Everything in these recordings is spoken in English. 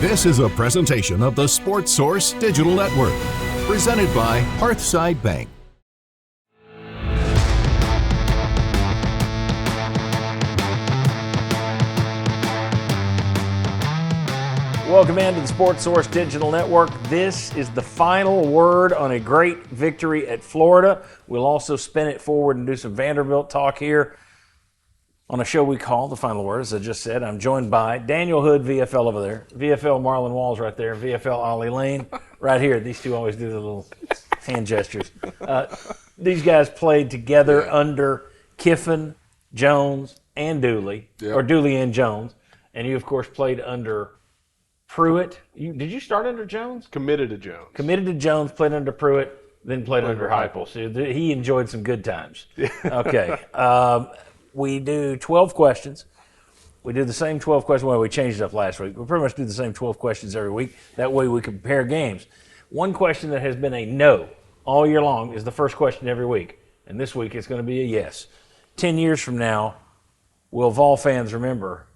This is a presentation of the Sports Source Digital Network, presented by Hearthside Bank. Welcome into the Sports Source Digital Network. This is the final word on a great victory at Florida. We'll also spin it forward and do some Vanderbilt talk here on a show we call The Final Word. As I just said, I'm joined by Daniel Hood, VFL over there, VFL Marlon Walls right there, VFL Ollie Lane right here. These two always do the little hand gestures. These guys played together under Kiffin, Jones, and Dooley, or Dooley and Jones. And you, of course, played under Pruitt. Did you start under Jones? Committed to Jones. Committed to Jones, played under Pruitt, then played under Heupel. So he enjoyed some good times. Okay. We do 12 questions. We do the same 12 questions. Well, we changed it up last week. We pretty much do the same 12 questions every week. That way we compare games. One question that has been a no all year long is the first question every week. And this week it's going to be a yes. 10 years from now, will Vol fans remember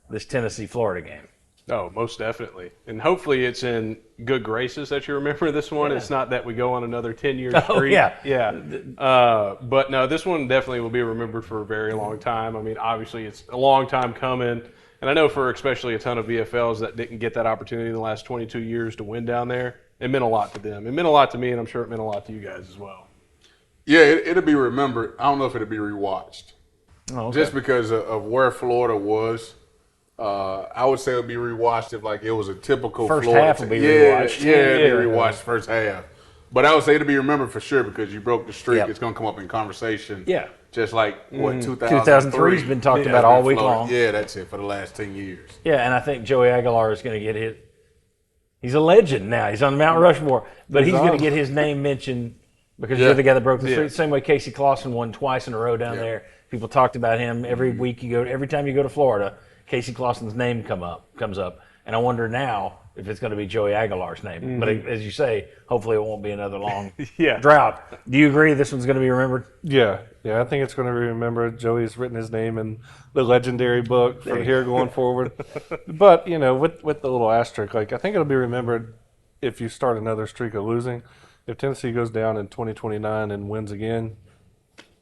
this Tennessee-Florida game? Oh, most definitely. And hopefully it's in good graces that you remember this one. Yeah. It's not that we go on another 10-year streak. Oh, yeah. Yeah. But no, this one definitely will be remembered for a very long time. I mean, obviously it's a long time coming. And I know for especially a ton of VFLs that didn't get that opportunity in the last 22 years to win down there, it meant a lot to them. It meant a lot to me, and I'm sure it meant a lot to you guys as well. Yeah, it'll be remembered. I don't know if it'll be rewatched. Oh, okay. Just because of where Florida was. I would say it would be rewatched if like it was a typical first Florida half will be rewatched. Yeah, it'll be rewatched first half. But I would say it'll be remembered for sure because you broke the streak. Yep. It's going to come up in conversation. Yeah. Just like, 2003 has been talked about all week long. Yeah, that's it for the last 10 years. Yeah, and I think Joey Aguilar is going to get his. He's a legend now. He's on the Mount Rushmore. But he's going to get his name mentioned because you're the guy that broke the streak. Same way Casey Clausen won twice in a row down there. People talked about him every week. Every time you go to Florida, Casey Clausen's name comes up, and I wonder now if it's going to be Joey Aguilar's name. But as you say, hopefully it won't be another long drought. Do you agree this one's going to be remembered? Yeah, I think it's going to be remembered. Joey's written his name in the legendary book from here going forward. But with the little asterisk, like I think it'll be remembered if you start another streak of losing. If Tennessee goes down in 2029 and wins again,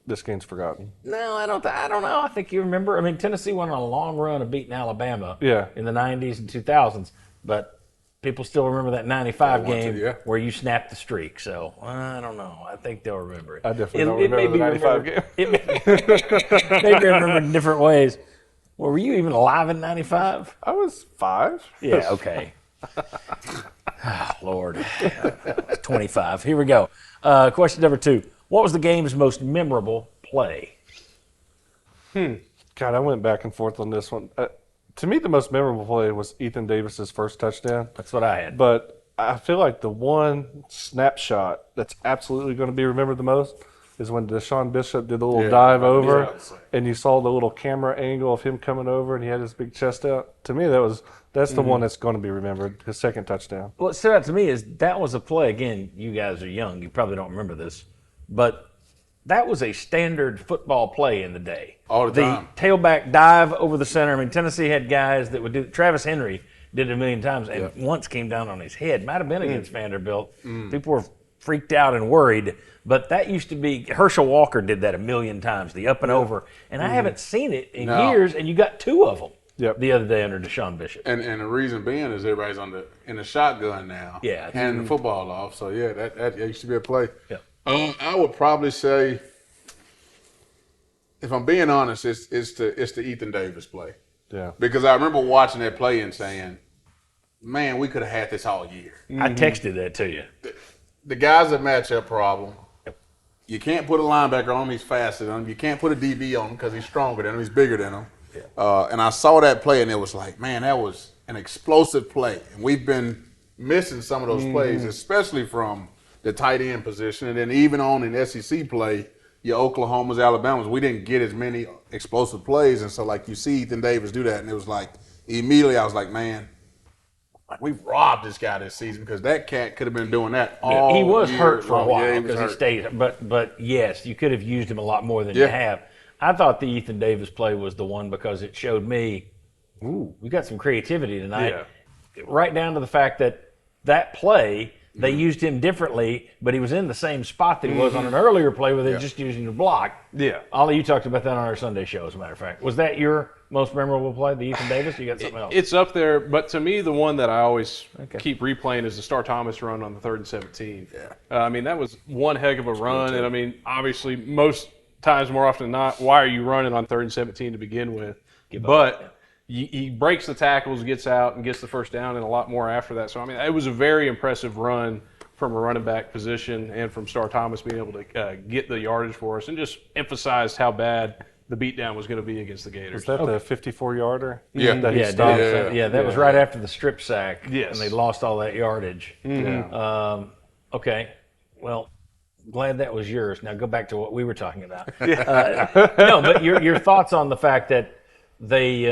this game's forgotten. No, I don't know. I think you remember. I mean, Tennessee went on a long run of beating Alabama in the 90s and 2000s, but people still remember that 95 game where you snapped the streak. So, I don't know. I think they'll remember it. I definitely don't remember the 95 game. It may be remembered in different ways. Well, were you even alive in 95? I was 5. Yeah, okay. Oh, Lord. 25. Here we go. Question number 2. What was the game's most memorable play? God, I went back and forth on this one. To me, the most memorable play was Ethan Davis's first touchdown. That's what I had. But I feel like the one snapshot that's absolutely going to be remembered the most is when Deshaun Bishop did the little dive over, and you saw the little camera angle of him coming over, and he had his big chest out. To me, that's the one that's going to be remembered, his second touchdown. What stood out to me is that was a play. Again, you guys are young. You probably don't remember this. But that was a standard football play in the day. All the time. The tailback dive over the center. I mean, Tennessee had guys that would do. Travis Henry did it a million times and once came down on his head. Might have been against Vanderbilt. People were freaked out and worried. But that used to be, Herschel Walker did that a million times, the up and over. And I haven't seen it in years, and you got 2 of them the other day under Deshaun Bishop. And the reason being is everybody's in the shotgun now. Yeah. Handing the football off. So, that used to be a play. Yeah. I would probably say, if I'm being honest, it's the Ethan Davis play. Yeah. Because I remember watching that play and saying, man, we could have had this all year. I texted that to you. The guy's a matchup problem. You can't put a linebacker on him, he's faster than him. You can't put a DB on him because he's stronger than him, he's bigger than him. Yeah. And I saw that play and it was like, man, that was an explosive play. And we've been missing some of those plays, especially from the tight end position. And then even on in SEC play, your Oklahomas, Alabamas, we didn't get as many explosive plays. And so, like, you see Ethan Davis do that, and it was like, immediately I was like, man, we've robbed this guy this season because that cat could have been doing that all He was year hurt for a long. while because he stayed. But yes, you could have used him a lot more than you have. I thought the Ethan Davis play was the one because it showed me, we got some creativity tonight. Yeah. right down to the fact that play, they used him differently, but he was in the same spot that he was on an earlier play where they're just using the block. Yeah. Ollie, you talked about that on our Sunday show, as a matter of fact. Was that your most memorable play, the Ethan Davis? You got something else? It's up there, but to me, the one that I always keep replaying is the Star Thomas run on the 3rd and 17. Yeah. I mean, that was one heck of a run, and I mean, obviously, most times, more often than not, why are you running on 3rd and 17 to begin with? He breaks the tackles, gets out, and gets the first down, and a lot more after that. So, I mean, it was a very impressive run from a running back position and from Star Thomas being able to get the yardage for us and just emphasized how bad the beatdown was going to be against the Gators. Was that the 54-yarder? Yeah. That he Yeah, stopped? that was right after the strip sack. Yes. And they lost all that yardage. Yeah. Okay. Well, glad that was yours. Now go back to what we were talking about. No, but your thoughts on the fact that they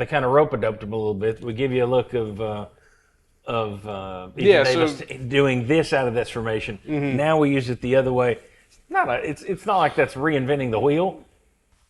kind of rope-a-doped him a little bit. We give you a look of Ethan Davis doing this out of this formation. Now we use it the other way. It's not like that's reinventing the wheel,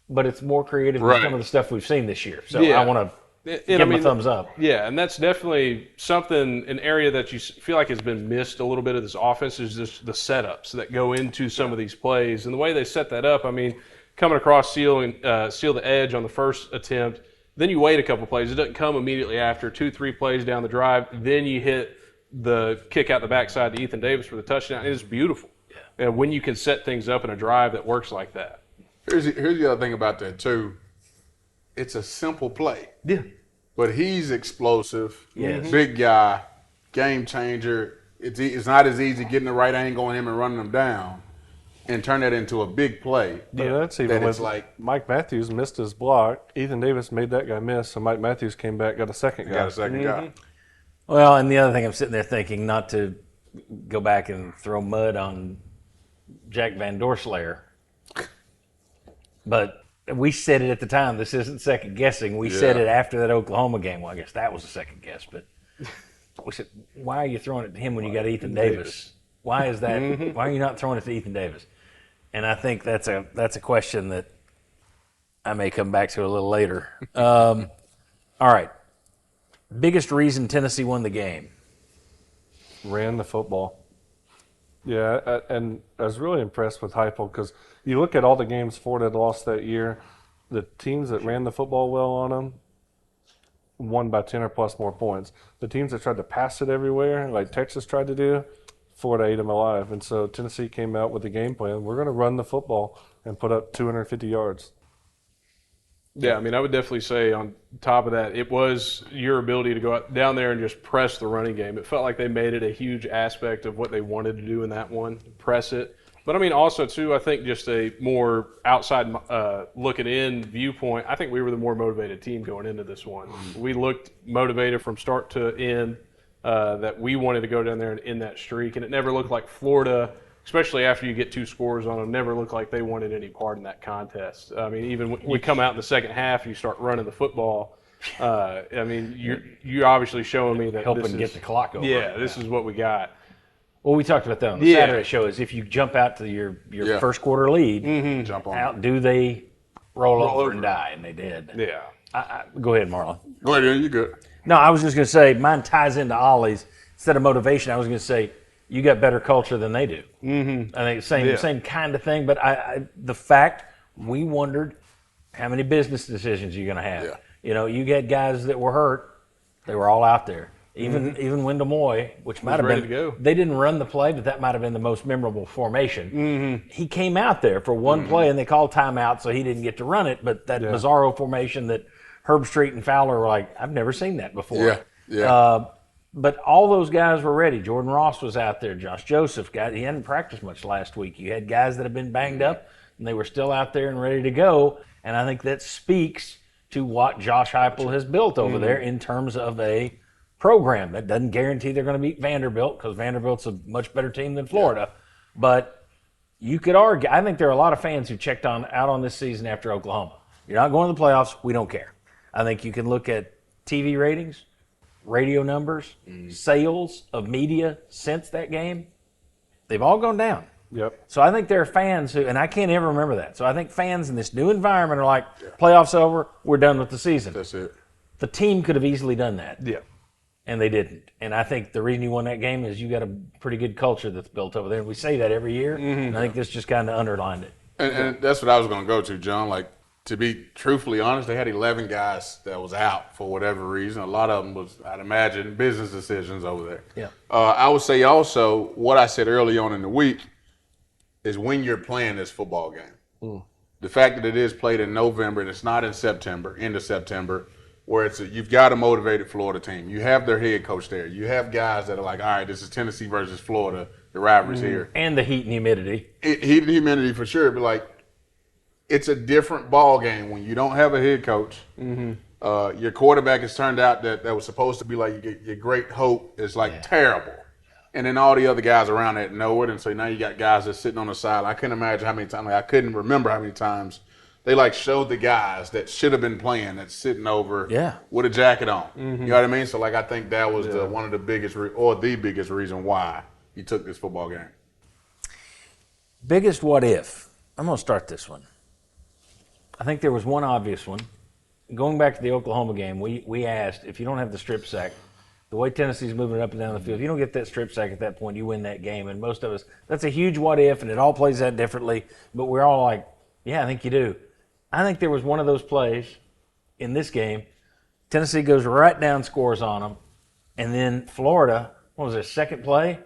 but it's more creative than some of the stuff we've seen this year. So I want to give him a thumbs up. Yeah, and that's definitely an area that you feel like has been missed a little bit of this offense is just the setups that go into some of these plays. And the way they set that up, I mean, coming across seal the edge on the first attempt, then you wait a couple plays. It doesn't come immediately after 2-3 plays down the drive. Then you hit the kick out the backside to Ethan Davis for the touchdown. It is beautiful. Yeah. And when you can set things up in a drive that works like that. Here's the other thing about that, too. It's a simple play. Yeah. But he's explosive, Yes. big guy, game changer. It's not as easy getting the right angle on him and running him down and turn that into a big play. Yeah, that's even That with it's like Mike Matthews missed his block. Ethan Davis made that guy miss, so Mike Matthews came back, got a second guy. got a second guy. Well, and the other thing I'm sitting there thinking, not to go back and throw mud on Jack Van Doorslayer, but we said it at the time. This isn't second guessing. We said it after that Oklahoma game. Well, I guess that was a second guess, but we said, why are you throwing it to him when you got Ethan Davis? Why is that? Why are you not throwing it to Ethan Davis? And I think that's a question that I may come back to a little later. All right. Biggest reason Tennessee won the game? Ran the football. Yeah, and I was really impressed with Heupel because you look at all the games Florida had lost that year, the teams that ran the football well on them won by 10 or plus more points. The teams that tried to pass it everywhere, like Texas tried to do, Florida ate them alive. And so Tennessee came out with a game plan. We're going to run the football and put up 250 yards. Yeah, I mean, I would definitely say on top of that, it was your ability to go out down there and just press the running game. It felt like they made it a huge aspect of what they wanted to do in that one, press it. But, I mean, also, too, I think just a more outside looking in viewpoint, I think we were the more motivated team going into this one. We looked motivated from start to end, that we wanted to go down there and end that streak. And it never looked like Florida, especially after you get 2 scores on them, never looked like they wanted any part in that contest. I mean, even when we come out in the second half and you start running the football, I mean, you're obviously showing me that Helping get the clock over. Yeah, this is what we got. Well, we talked about that on the Saturday show. Is if you jump out to your first quarter lead, Jump on. out, do they roll over and die? And they did. Yeah. Go ahead, Marlon. Go ahead, you good. No, I was just going to say mine ties into Ollie's. Instead of motivation, I was going to say you got better culture than they do. I think same kind of thing. But the fact we wondered how many business decisions you're going to have. Yeah. You know, you had guys that were hurt; they were all out there. Even Wendell Moy, which might have ready been, to go. They didn't run the play, but that might have been the most memorable formation. He came out there for one play, and they called timeout, so he didn't get to run it. But that bizarro formation that Herb Street and Fowler were like, I've never seen that before. But all those guys were ready. Jordan Ross was out there. Josh Joseph, he hadn't practiced much last week. You had guys that had been banged up, and they were still out there and ready to go. And I think that speaks to what Josh Heupel has built over there in terms of a program. That doesn't guarantee they're going to beat Vanderbilt because Vanderbilt's a much better team than Florida. But you could argue, I think there are a lot of fans who checked out on this season after Oklahoma. You're not going to the playoffs. We don't care. I think you can look at TV ratings, radio numbers, sales of media since that game. They've all gone down. Yep. So I think there are fans who, and I can't ever remember that. So I think fans in this new environment are like, playoffs over, we're done with the season. That's it. The team could have easily done that. Yeah. and they didn't. And I think the reason you won that game is you got a pretty good culture that's built over there. And we say that every year, and I think this just kind of underlined it. And that's what I was going to go to, John. Like, to be truthfully honest, they had 11 guys that was out for whatever reason. A lot of them was, I'd imagine, business decisions over there. Yeah. I would say also what I said early on in the week is when you're playing this football game. The fact that it is played in November and it's not in September, end of September, where you've got a motivated Florida team. You have their head coach there. You have guys that are like, all right, this is Tennessee versus Florida. The rivalry's here. And the heat and humidity. Heat and humidity for sure, but like, it's a different ball game when you don't have a head coach. Your quarterback has turned out that was supposed to be like your great hope is like terrible. And then all the other guys around that know it. And so now you got guys that's sitting on the side. I couldn't imagine how many times, I couldn't remember how many times they like showed the guys that should have been playing that's sitting over with a jacket on. You know what I mean? So like I think that was one of the biggest the biggest reason why you took this football game. Biggest what if? I'm going to start this one. I think there was one obvious one. Going back to the Oklahoma game, we asked, if you don't have the strip sack, the way Tennessee's moving up and down the field, if you don't get that strip sack at that point, you win that game. And most of us, that's a huge what if, and it all plays out differently. But we're all like, yeah, I think you do. I think there was one of those plays in this game. Tennessee goes right down, scores on them. And then Florida, what was it, second play?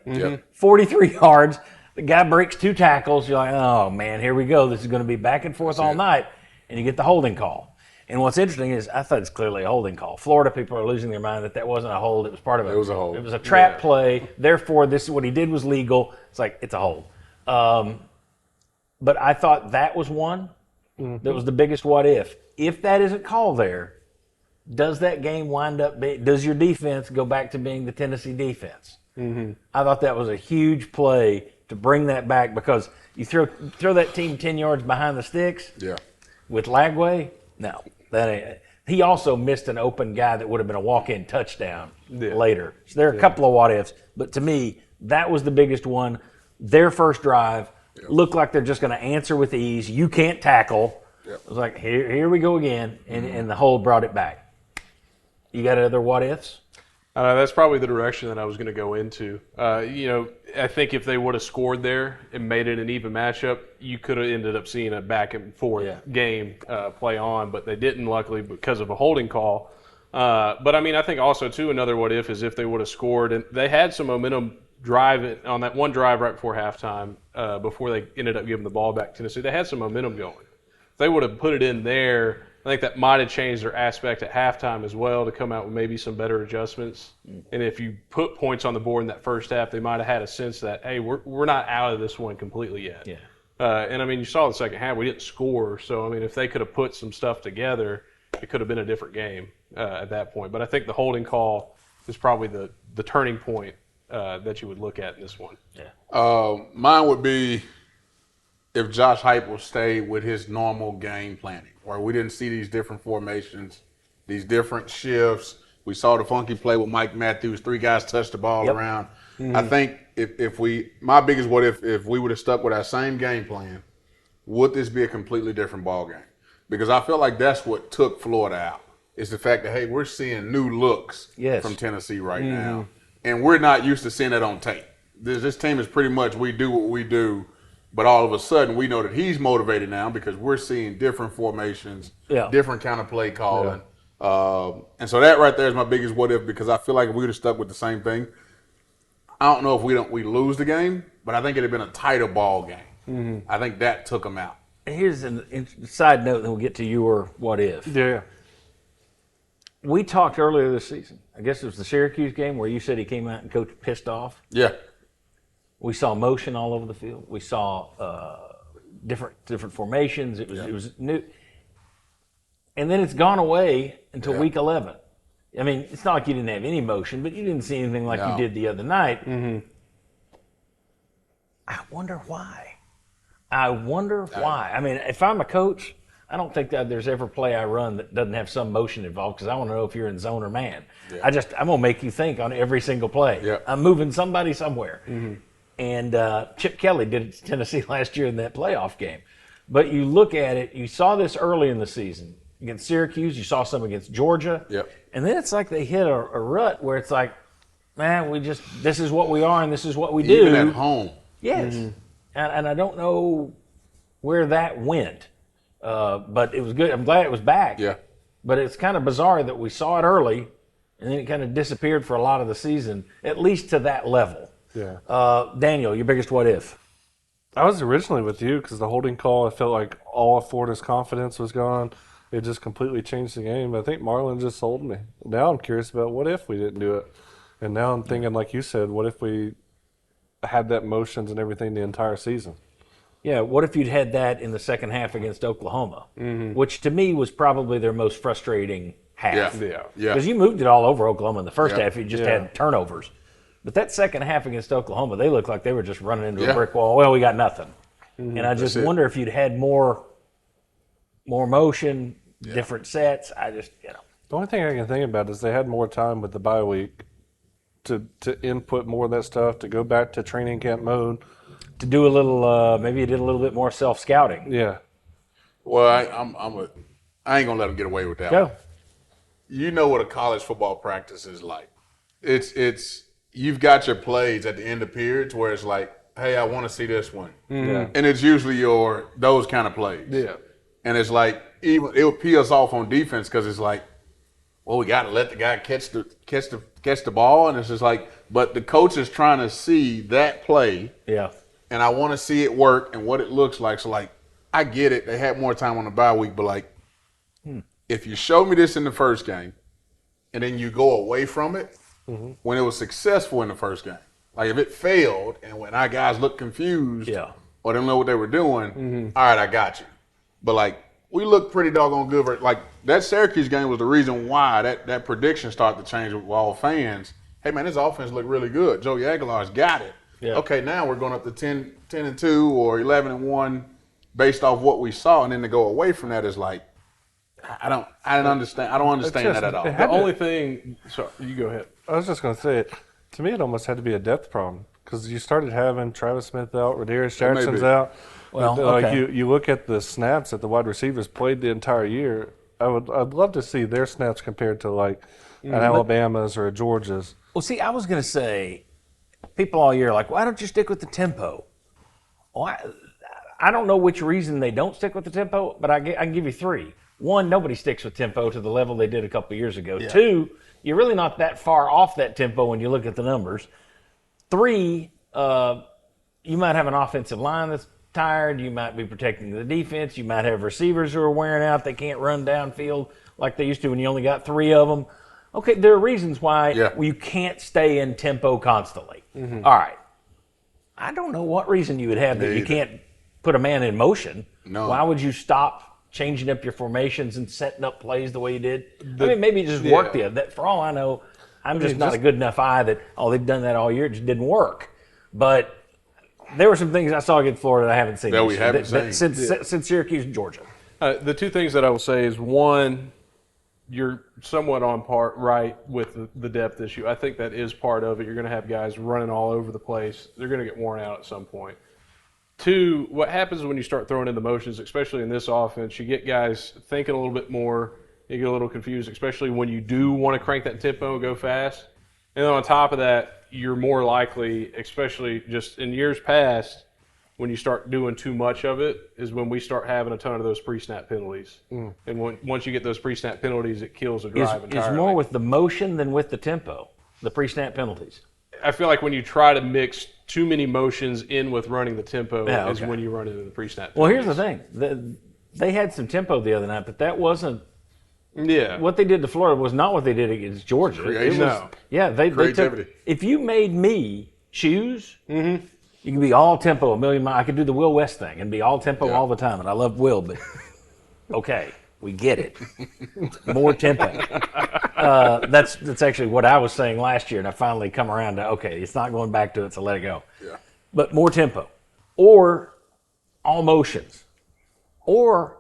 43 yards. The guy breaks 2 tackles. You're like, oh, man, here we go. This is going to be back and forth all night. And you get the holding call. And what's interesting is I thought it's clearly a holding call. Florida people are losing their mind that wasn't a hold. It was part of it. It was a hold. It was a trap play. Therefore, this is what he did was legal. It's like, it's a hold. But I thought that was one. That was the biggest what if. If that isn't called there, does that game wind up does your defense go back to being the Tennessee defense? I thought that was a huge play to bring that back because you throw that team 10 yards behind the sticks with Lagway. No, that ain't. He also missed an open guy that would have been a walk-in touchdown later. So there are a couple of what-ifs. But to me, that was the biggest one. Their first drive looked like they're just going to answer with ease. You can't tackle. It was like, here we go again. And the hold brought it back. You got other what-ifs? That's probably the direction that I was going to go into. I think if they would have scored there and made it an even matchup, you could have ended up seeing a back and forth game play on, but they didn't, luckily, because of a holding call. But I mean, I think also too another what if is if they would have scored, and they had some momentum drive on that one drive right before halftime, before they ended up giving the ball back to Tennessee. They had some momentum going. If they would have put it in there, I think that might have changed their aspect at halftime as well to come out with maybe some better adjustments. And if you put points on the board in that first half, they might have had a sense that, hey, we're not out of this one completely yet. And I mean, you saw the second half, we didn't score. So, I mean, if they could have put some stuff together, it could have been a different game at that point. But I think the holding call is probably the turning point that you would look at in this one. Mine would be if Josh Heupel stayed with his normal game planning, where we didn't see these different formations, these different shifts. We saw the funky play with Mike Matthews, 3 guys touched the ball around. I think my biggest what if we would have stuck with our same game plan, would this be a completely different ball game? Because I feel like that's what took Florida out, is the fact that, hey, we're seeing new looks from Tennessee right now. And we're not used to seeing that on tape. This team is pretty much, we do what we do, but all of a sudden we know that he's motivated now because we're seeing different formations, different kind of play calling. And so that right there is my biggest what if, because I feel like if we would have stuck with the same thing, I don't know if we lose the game, but I think it would have been a tighter ball game. I think that took them out. Here's a side note, then we'll get to your what if. We talked earlier this season. I guess it was the Syracuse game where you said he came out and coach pissed off. We saw motion all over the field. We saw different formations. It was new, and then it's gone away until week 11. I mean, it's not like you didn't have any motion, but you didn't see anything like you did the other night. I wonder why. I mean, if I'm a coach, I don't think that there's ever a play I run that doesn't have some motion involved because I want to know if you're in zone or man. I'm going to make you think on every single play. I'm moving somebody somewhere. And Chip Kelly did it to Tennessee last year in that playoff game. But you look at it, you saw this early in the season, against Syracuse. You saw some against Georgia. Yep. And then it's like they hit a rut where it's like, man, this is what we are and this is what we do. Even at home. Yes. And I don't know where that went. But it was good. I'm glad it was back. Yeah. But it's kind of bizarre that we saw it early and then it kind of disappeared for a lot of the season, at least to that level. Yeah. Daniel, your biggest what if? I was originally with you because the holding call, I felt like all of Florida's confidence was gone. It just completely changed the game. I think Marlon just sold me. Now I'm curious about what if we didn't do it. And now I'm thinking, like you said, what if we had that motions and everything the entire season? Yeah, what if you'd had that in the second half against Oklahoma, which to me was probably their most frustrating half. Yeah. Because you moved it all over Oklahoma in the first Yeah. half. You just had turnovers. But that second half against Oklahoma, they looked like they were just running into a Yeah. brick wall. Well, we got nothing. And I just wonder if you'd had more motion, different sets. The only thing I can think about is they had more time with the bye week to input more of that stuff, to go back to training camp mode. To do a little, maybe you did a little bit more self-scouting. Yeah. Well, I ain't gonna let them get away with that. Go. You know what a college football practice is like. It's you've got your plays at the end of periods where it's like, hey, I want to see this one, and it's usually those kind of plays. Yeah. And it's like even it would pee us off on defense because it's like, well, we got to let the guy catch the ball, and it's just like, but the coach is trying to see that play. Yeah. And I want to see it work and what it looks like. So, like, I get it. They had more time on the bye week, but, like, if you show me this in the first game and then you go away from it when it was successful in the first game, like if it failed and when our guys looked confused or didn't know what they were doing, all right, I got you. But, like, we looked pretty doggone good. Like, that Syracuse game was the reason why that prediction started to change with all fans. Hey, man, this offense looked really good. Joey Aguilar's got it. Yeah. Okay, now we're going up to 10-2 or 11-1 based off what we saw, and then to go away from that is like, I don't understand that at all. The only thing, sorry, you go ahead. I was just going to say, to me, it almost had to be a depth problem because you started having Travis Smith out, Rodarius Jackson's out. Well, But, okay. you look at the snaps that the wide receivers played the entire year. I'd love to see their snaps compared to like an Alabama's or a Georgia's. Well, see, I was going to say, people all year are like, why don't you stick with the tempo? Well, I don't know which reason they don't stick with the tempo, but I can give you three. One, nobody sticks with tempo to the level they did a couple of years ago. Yeah. Two, you're really not that far off that tempo when you look at the numbers. Three, you might have an offensive line that's tired. You might be protecting the defense. You might have receivers who are wearing out. They can't run downfield like they used to when you only got three of them. Okay, there are reasons why you can't stay in tempo constantly. All right. I don't know what reason you would have that you can't put a man in motion. No. Why would you stop changing up your formations and setting up plays the way you did? I mean, maybe it just worked there. That, for all I know, I'm just not a good enough eye that, they've done that all year. It just didn't work. But there were some things I saw against Florida that I haven't seen. That we haven't seen. Since Syracuse and Georgia. The two things that I will say is, one, you're somewhat on part right with the depth issue. I think that is part of it. You're going to have guys running all over the place. They're going to get worn out at some point. Two, what happens when you start throwing in the motions, especially in this offense, you get guys thinking a little bit more. You get a little confused, especially when you do want to crank that tempo and go fast. And then on top of that, you're more likely, especially just in years past, when you start doing too much of it, is when we start having a ton of those pre-snap penalties. And once you get those pre-snap penalties, it kills a drive entirely. It's more with the motion than with the tempo, the pre-snap penalties. I feel like when you try to mix too many motions in with running the tempo is when you run into the pre-snap penalties. Well, here's the thing. They had some tempo the other night, but that wasn't what they did to Florida was not what they did against Georgia. Creation. They took, if you made me choose, you can be all tempo, a million miles. I could do the Will West thing and be all tempo all the time, and I love Will, but okay, we get it. More tempo. That's actually what I was saying last year, and I finally come around to, okay, it's not going back to it, so let it go. Yeah. But more tempo. Or all motions. Or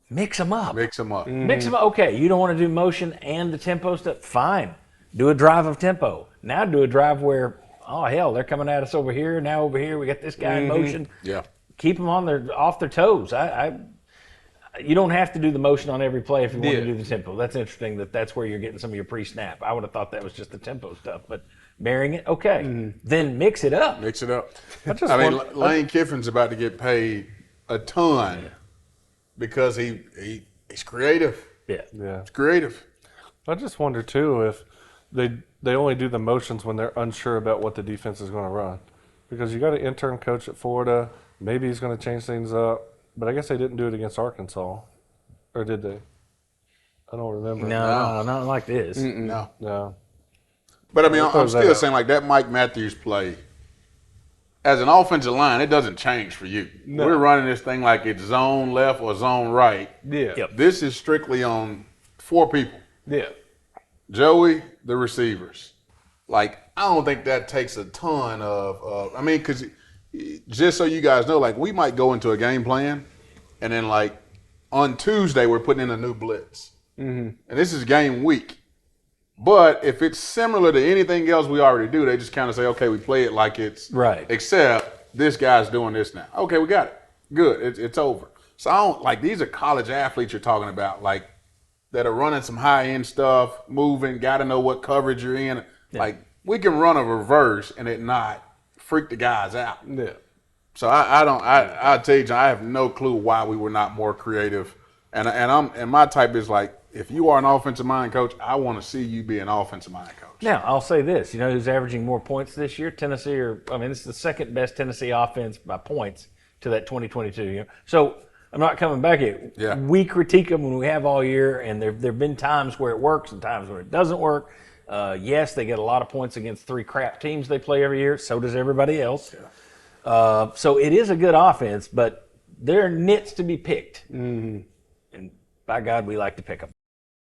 mix them up. Mix them up. Mix them up. Okay, you don't want to do motion and the tempo stuff? Fine. Do a drive of tempo. Now do a drive where, oh, hell, they're coming at us over here. Now over here, we got this guy in motion. Yeah. Keep them off their toes. You don't have to do the motion on every play if you want to do the tempo. That's interesting that's where you're getting some of your pre-snap. I would have thought that was just the tempo stuff, but marrying it, okay. Then mix it up. Mix it up. Lane Kiffin's about to get paid a ton because he's creative. Yeah. It's creative. I just wonder too if they only do the motions when they're unsure about what the defense is going to run, because you got an intern coach at Florida. Maybe he's going to change things up, but I guess they didn't do it against Arkansas, or did they? I don't remember. No, not like this. No. But I mean, I'm still saying like that Mike Matthews play. As an offensive line, it doesn't change for you. No. We're running this thing like it's zone left or zone right. Yeah. Yep. This is strictly on 4 people. Yeah. Joey, the receivers. Like, I don't think that takes a ton of I mean, because just so you guys know, like, we might go into a game plan, and then, like, on Tuesday, we're putting in a new blitz. And this is game week. But if it's similar to anything else we already do, they just kind of say, okay, we play it like it's right. Except this guy's doing this now. Okay, we got it. Good. It's over. So I don't like these are college athletes you're talking about, like that are running some high end stuff, moving, got to know what coverage you're in. Yeah. Like we can run a reverse and it not freak the guys out. Yeah. So I tell you, John, I have no clue why we were not more creative. And my type is like, if you are an offensive mind coach, I want to see you be an offensive mind coach. Now, I'll say this. You know who's averaging more points this year? Tennessee. This is the second best Tennessee offense by points to that 2022. You know? So I'm not coming back at yeah. We critique them when we have all year, and there have been times where it works and times where it doesn't work. Yes, they get a lot of points against 3 crap teams they play every year. So does everybody else. Yeah. So it is a good offense, but there are nits to be picked. And by God, we like to pick them.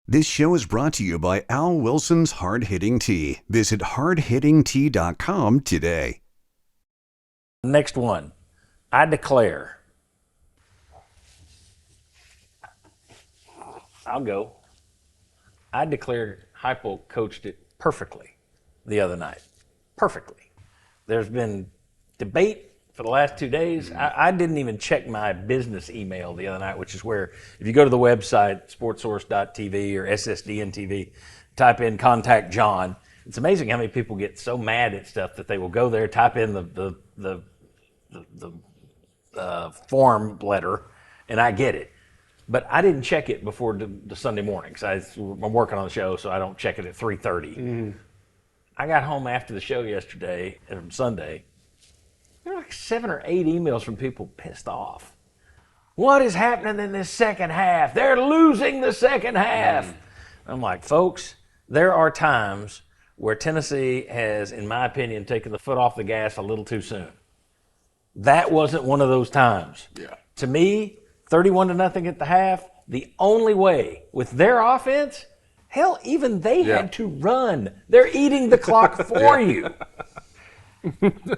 This show is brought to you by Al Wilson's Hard Hitting Tea. Visit hardhittingtea.com today. Next one. I declare. I'll go. I declare Heupel coached it perfectly the other night. Perfectly. There's been debate for the last 2 days. I didn't even check my business email the other night, which is where, if you go to the website, sportsource.tv or SSDN TV, type in contact John. It's amazing how many people get so mad at stuff that they will go there, type in the form letter, and I get it. But I didn't check it before the Sunday morning because I'm working on the show, so I don't check it at 3:30. I got home after the show yesterday, Sunday. There were like 7 or 8 emails from people pissed off. What is happening in this second half? They're losing the second half. I'm like, folks, there are times where Tennessee has, in my opinion, taken the foot off the gas a little too soon. That wasn't one of those times. Yeah. To me, 31-0 at the half, the only way with their offense, hell, even they had to run. They're eating the clock for you.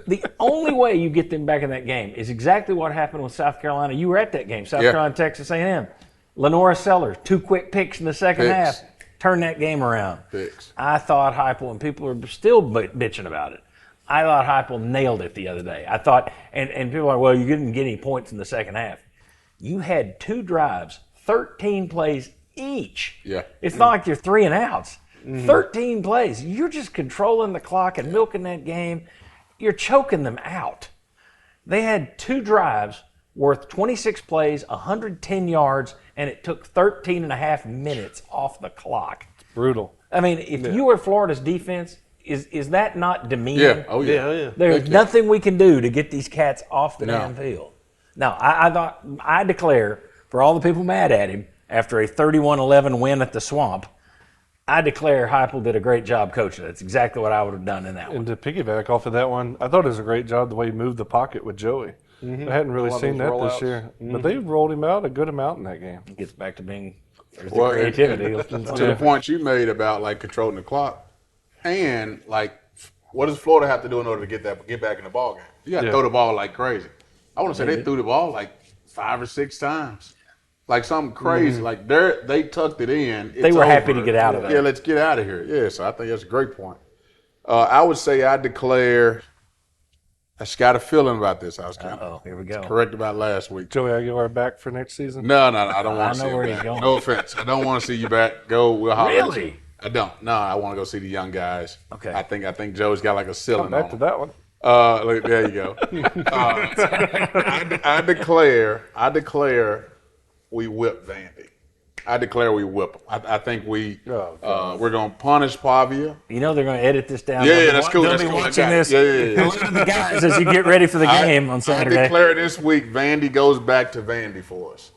The only way you get them back in that game is exactly what happened with South Carolina. You were at that game, South Carolina, Texas A&M. Lenora Sellers, 2 quick picks in the second half, turned that game around. I thought Heupel, and people are still bitching about it, I thought Heupel nailed it the other day. I thought, and people are like, well, you didn't get any points in the second half. You had 2 drives, 13 plays each. Yeah. It's not like you're 3 and outs. 13 plays. You're just controlling the clock and milking that game. You're choking them out. They had 2 drives worth 26 plays, 110 yards, and it took 13 and a half minutes off the clock. It's brutal. I mean, if you were Florida's defense, is that not demeaning? Yeah. Oh, yeah. There's nothing we can do to get these cats off the damn field. Now, I declare, for all the people mad at him, after a 31-11 win at the Swamp, I declare Heupel did a great job coaching. That's exactly what I would have done in that one. And to piggyback off of that one, I thought it was a great job the way he moved the pocket with Joey. I hadn't really seen that this year. But they rolled him out a good amount in that game. It gets back to being creativity. To the point you made about, like, controlling the clock. And, like, what does Florida have to do in order to get back in the ball game? You got to throw the ball like crazy. I want to say they threw the ball like 5 or 6 times. Like something crazy. Like they tucked it in. They were happy to get out of it. Yeah, let's get out of here. Yeah, so I think that's a great point. I would say I declare I just got a feeling about this. I was kind Oh, here we go. correct about last week. Joey Aguilar back for next season? No, I don't want to I see know where you he's back. going. No offense. I don't want to see you back. Go. We'll holler at you. Really? I don't. No, I want to go see the young guys. Okay. I think Joe's got like a ceiling Back on to him. that one. Look, there you go. I declare we whip Vandy. I declare we whip them. I think we're going to punish Pavia. You know they're going to edit this down. Yeah, They'll be that's cool. They'll That's be cool. watching Yeah, this. yeah. Listen to the guys as you get ready for the game on Saturday. I declare this week Vandy goes back to Vandy for us.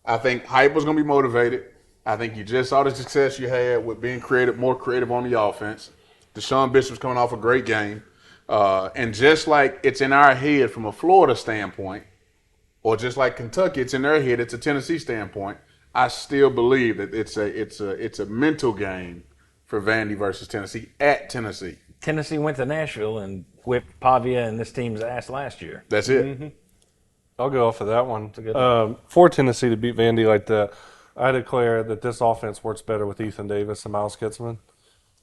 I think Heupel's going to be motivated. I think you just saw the success you had with being more creative on the offense. Deshaun Bishop's coming off a great game. And just like it's in our head from a Florida standpoint, or just like Kentucky, it's in their head, it's a Tennessee standpoint, I still believe that it's a mental game for Vandy versus Tennessee at Tennessee. Tennessee went to Nashville and whipped Pavia and this team's ass last year. That's it. Mm-hmm. I'll go off of that one. good For Tennessee to beat Vandy like that, I declare that this offense works better with Ethan Davis and Miles Kitselman.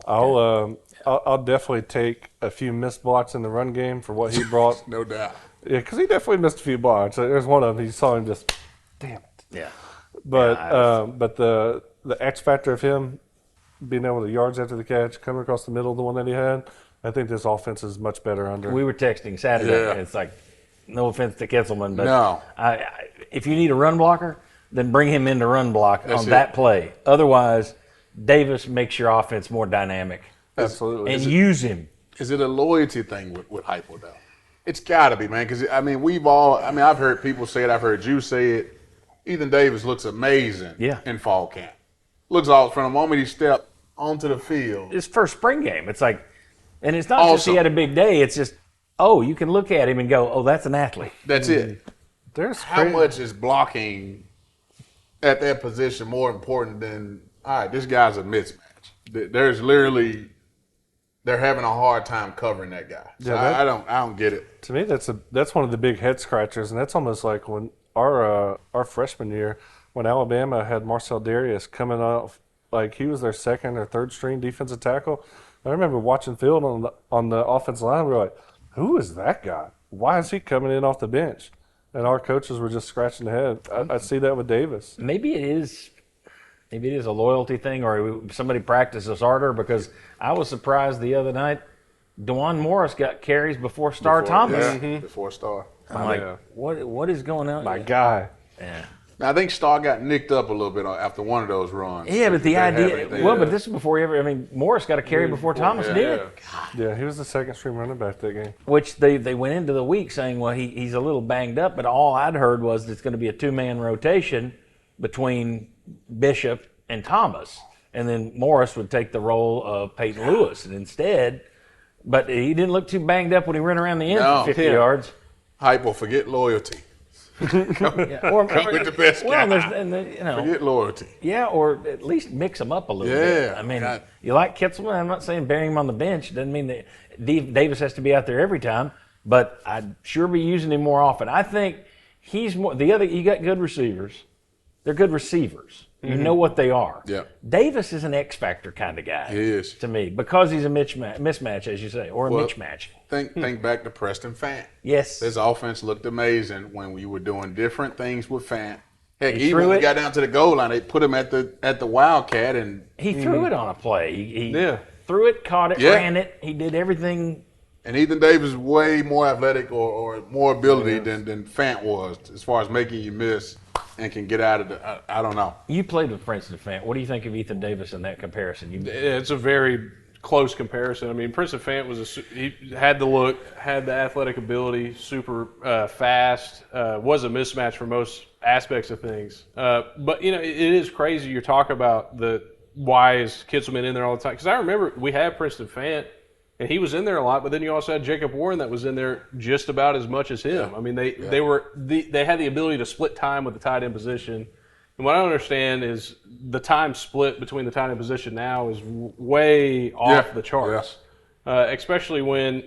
I'll definitely take a few missed blocks in the run game for what he brought. No doubt. Yeah, because he definitely missed a few blocks. There's one of them. You saw him just, damn it. Yeah. But the X factor of him being able to yards after the catch, coming across the middle, the one that he had, I think this offense is much better under. We were texting Saturday, Yeah. and it's like, no offense to Kitselman, but No. if you need a run blocker, then bring him in to run block That's on it. that play. Otherwise, Davis makes your offense more dynamic. Absolutely. And use him. Is it a loyalty thing with Heupel, though? It's got to be, man, because, I've heard people say it. I've heard you say it. Ethan Davis looks amazing in fall camp. Looks awesome from the moment he stepped onto the field. His first spring game, it's like, and it's not just he had a big day. It's just, you can look at him and go, that's an athlete. That's it. There's How much is blocking at that position more important than, all right, this guy's a mismatch? There's literally, they're having a hard time covering that guy. So I don't get it. To me, that's one of the big head scratchers, and that's almost like when our freshman year, when Alabama had Marcel Darius coming off, like he was their second or third string defensive tackle. I remember watching film on the offensive line. We were like, who is that guy? Why is he coming in off the bench? And our coaches were just scratching their head. I see that with Davis. Maybe it is a loyalty thing, or somebody practices harder, because I was surprised the other night. DeJuan Morris got carries before Thomas. Yeah, before Star. I'm like, what is going on? My guy. Yeah. Now, I think Star got nicked up a little bit after one of those runs. Yeah, but the idea, anything. but this is before Morris got a carry before Thomas did. Yeah, he was the second string running back that game. Which they went into the week saying, well, he's a little banged up, but all I'd heard was it's going to be a two-man rotation between Bishop and Thomas, and then Morris would take the role of Peyton Lewis, and instead, but he didn't look too banged up when he ran around the end for 50 yards. Heupel, forget loyalty. Come with the best guy. Forget loyalty. Yeah, or at least mix them up a little bit. I mean, you like Kitselman. I'm not saying burying him on the bench. Doesn't mean that Davis has to be out there every time, but I'd sure be using him more often. I think he's more – you got good receivers. They're good receivers. You know what they are. Yeah. Davis is an X factor kind of guy. He is. To me, because he's a mismatch, as you say, or a mismatch. Think back to Preston Fant. Yes. His offense looked amazing when we were doing different things with Fant. Heck, He even threw when it. we got down to the goal line, they put him at the Wildcat, and He threw it on a play. He threw it, caught it, ran it. He did everything. And Ethan Davis is way more athletic or more ability than Fant was as far as making you miss and can get out of I don't know. You played with Princeton Fant. What do you think of Ethan Davis in that comparison? It's a very close comparison. I mean, Princeton Fant he had the look, had the athletic ability, super fast, was a mismatch for most aspects of things. But, it is crazy. You're talking about why is Kitselman in there all the time? Because I remember we had Princeton Fant, and he was in there a lot, but then you also had Jacob Warren that was in there just about as much as him. I mean, they had the ability to split time with the tight end position. And what I don't understand is the time split between the tight end position now is way off the charts. Yeah. Especially when,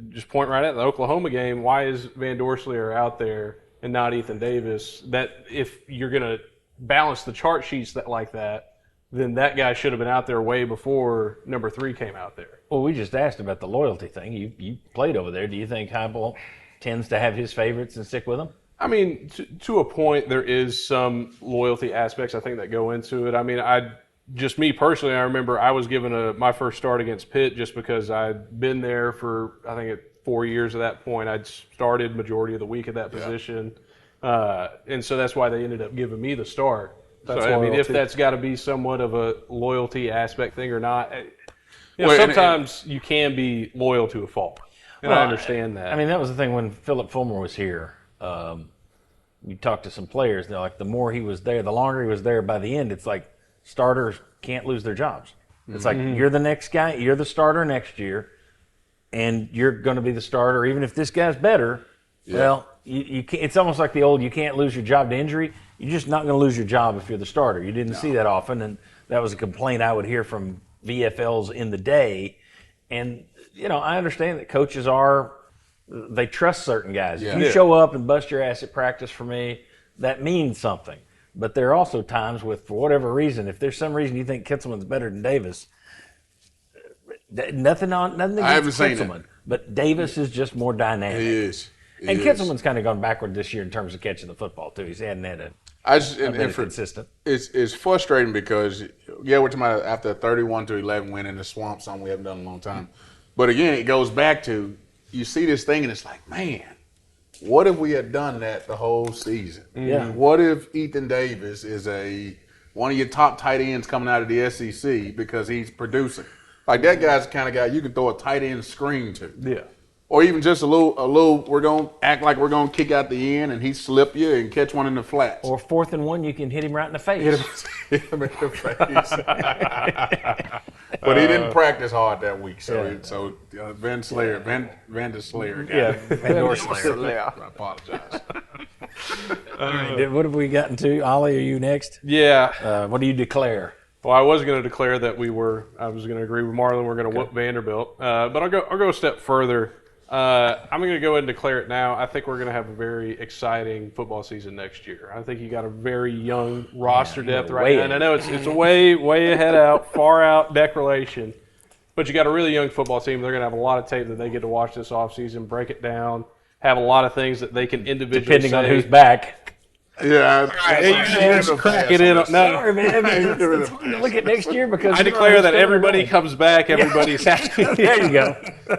just point right at the Oklahoma game, why is Van Dorslier out there and not Ethan Davis? That if you're going to balance the chart sheets like that, then that guy should have been out there way before number 3 came out there. Well, we just asked about the loyalty thing. You played over there. Do you think Heupel tends to have his favorites and stick with them? I mean, to a point, there is some loyalty aspects, I think, that go into it. I mean, just me personally, I remember I was given my first start against Pitt just because I'd been there for, I think, 4 years at that point. I'd started majority of the week at that position. And so that's why they ended up giving me the start. So, I mean, if that's got to be somewhat of a loyalty aspect thing or not, sometimes you can be loyal to a fault. And I understand that. I mean, that was the thing when Philip Fulmer was here. You talk to some players, they're like, the more he was there, the longer he was there, by the end, it's like starters can't lose their jobs. It's like, you're the next guy, you're the starter next year, and you're going to be the starter. Even if this guy's better, well, you can't, it's almost like the old, you can't lose your job to injury. You're just not going to lose your job if you're the starter. You didn't see that often, and that was a complaint I would hear from VFLs in the day. And, I understand that coaches they trust certain guys. If you show up and bust your ass at practice for me, that means something. But there are also times for whatever reason, if there's some reason you think Kitzelman's better than Davis, nothing against Kitzelman, but Davis is just more dynamic. He is. And Kitzelman's kind of gone backward this year in terms of catching the football, too. He hadn't had been consistent. It's frustrating because, we're talking about after a 31-11 win in the swamp, something we haven't done in a long time. But again, it goes back to, you see this thing and it's like, man, what if we had done that the whole season? Yeah. What if Ethan Davis is one of your top tight ends coming out of the SEC because he's producing? Like, that guy's the kind of guy you can throw a tight end screen to. Yeah. Or even just a little, we're going to act like we're going to kick out the end and he slip you and catch one in the flats. Or 4th and 1, you can hit him right in the face. Hit him in the face. But he didn't practice hard that week, so Van Slayer. Yeah, Van Slayer. I apologize. All right, what have we gotten to? Ollie, are you next? Yeah. What do you declare? Well, I was going to declare that I was going to agree with Marlon. We're going to whoop Vanderbilt. But I'll go a step further. I'm going to go ahead and declare it now. I think we're going to have a very exciting football season next year. I think you got a very young roster depth right now. And I know it's a way ahead out, far out declaration. But you got a really young football team. They're going to have a lot of tape that they get to watch this offseason, break it down, have a lot of things that they can individually Depending on who's back. Yeah, crack it in. No, sorry, man. It's hard to look at next year because I declare that everybody comes back. Everybody's happy. There you go.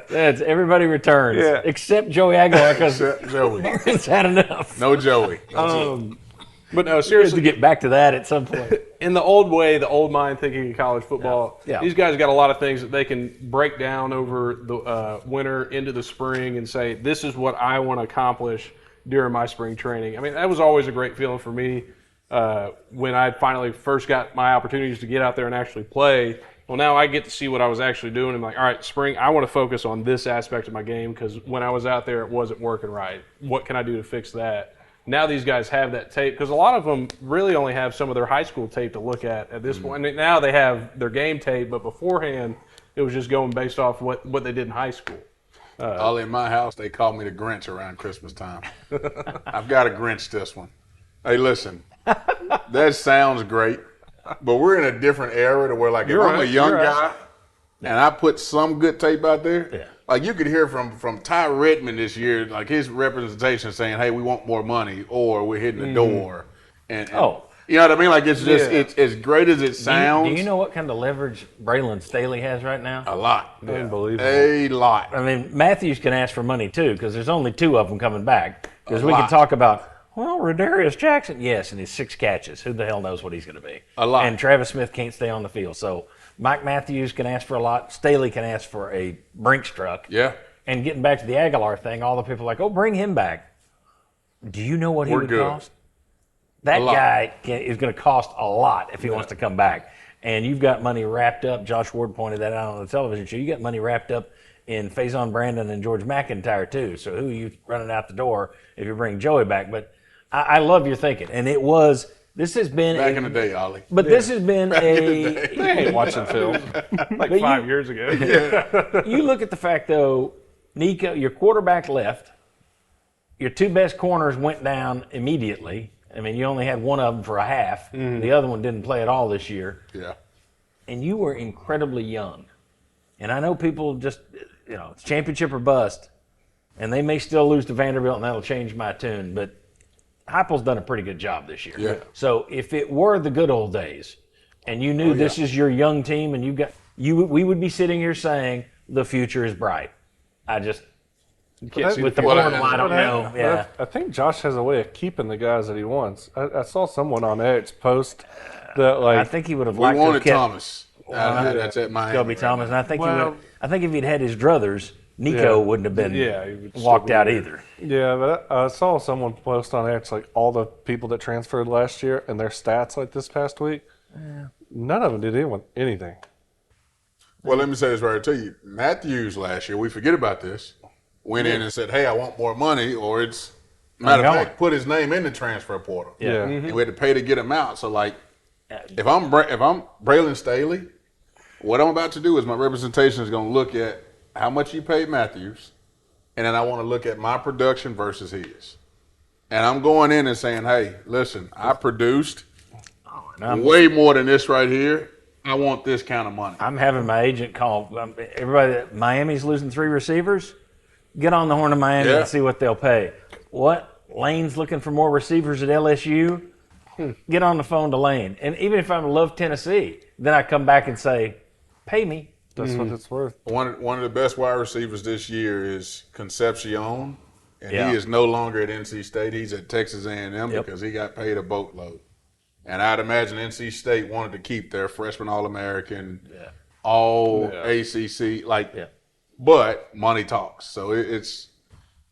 That's everybody returns, except Joey Aguilar because Joey. Marlon's had enough. No Joey. But no, seriously, to get back to that at some point. In the old way, the old mind thinking in college football, these guys got a lot of things that they can break down over the winter into the spring and say, this is what I want to accomplish during my spring training. I mean, that was always a great feeling for me when I finally first got my opportunities to get out there and actually play. Well, now I get to see what I was actually doing. I'm like, all right, spring, I want to focus on this aspect of my game because when I was out there, it wasn't working right. What can I do to fix that? Now these guys have that tape because a lot of them really only have some of their high school tape to look at this point. And now they have their game tape, but beforehand, it was just going based off what they did in high school. All in my house, they call me the Grinch around Christmas time. I've got to Grinch this one. Hey, listen, that sounds great, but we're in a different era to where, like, if I'm a young guy and I put some good tape out there, like you could hear from Ty Redmond this year, like his representation saying, hey, we want more money or we're hitting the door. And you know what I mean? Like, it's just, it's as great as it sounds. Do you know what kind of leverage Braylon Staley has right now? A lot. Unbelievable. A lot. I mean, Matthews can ask for money, too, because there's only 2 of them coming back. Because we can talk about, Rodarius Jackson, yes, and his 6 catches. Who the hell knows what he's going to be? A lot. And Travis Smith can't stay on the field. So Mike Matthews can ask for a lot. Staley can ask for a Brinks truck. Yeah. And getting back to the Aguilar thing, all the people are like, bring him back. Do you know what he would cost? That guy is going to cost a lot if he wants to come back. And you've got money wrapped up. Josh Ward pointed that out on the television show. You got money wrapped up in Faison Brandon and George McIntyre, too. So who are you running out the door if you bring Joey back? But I love your thinking. And this has been back in the day, Ollie. But this has been I ain't watching film like 5 years ago. You look at the fact, though, Nico, your quarterback left. Your 2 best corners went down immediately. I mean, you only had one of them for a half. The other one didn't play at all this year. Yeah. And you were incredibly young. And I know people just, it's championship or bust. And they may still lose to Vanderbilt, and that'll change my tune. But Heupel's done a pretty good job this year. Yeah. So if it were the good old days, and you knew this is your young team, and we would be sitting here saying the future is bright. I just Can't see with the the portal, future. I don't know. Yeah. I think Josh has a way of keeping the guys that he wants. I saw someone on X post that I think he would have We liked to have wanted kept Thomas. That's at Miami. Kobe right Thomas, now. and I think if he'd had his druthers, Nico wouldn't have been he would still walked be out there. either. Yeah, but I saw someone post on X like all the people that transferred last year and their stats like this past week. None of them did anything. Well, let me say this right to you. Matthews last year, we forget about this, went in and said, hey, I want more money, or it's, matter of fact, put his name in the transfer portal. Yeah. And we had to pay to get him out. So, like, if I'm Braylon Staley, what I'm about to do is my representation is going to look at how much you paid Matthews, and then I want to look at my production versus his. And I'm going in and saying, hey, listen, I produced way more than this right here. I want this kind of money. I'm having my agent call everybody. Miami's losing 3 receivers. Get on the horn of Miami and see what they'll pay. What? Lane's looking for more receivers at LSU. Get on the phone to Lane. And even if I love Tennessee, then I come back and say, pay me. That's what it's worth. One of the best wide receivers this year is Concepcion, and Yeah. he is no longer at NC State. He's at Texas A&M because he got paid a boatload. And I'd imagine NC State wanted to keep their freshman All-American, all ACC, but money talks. So it's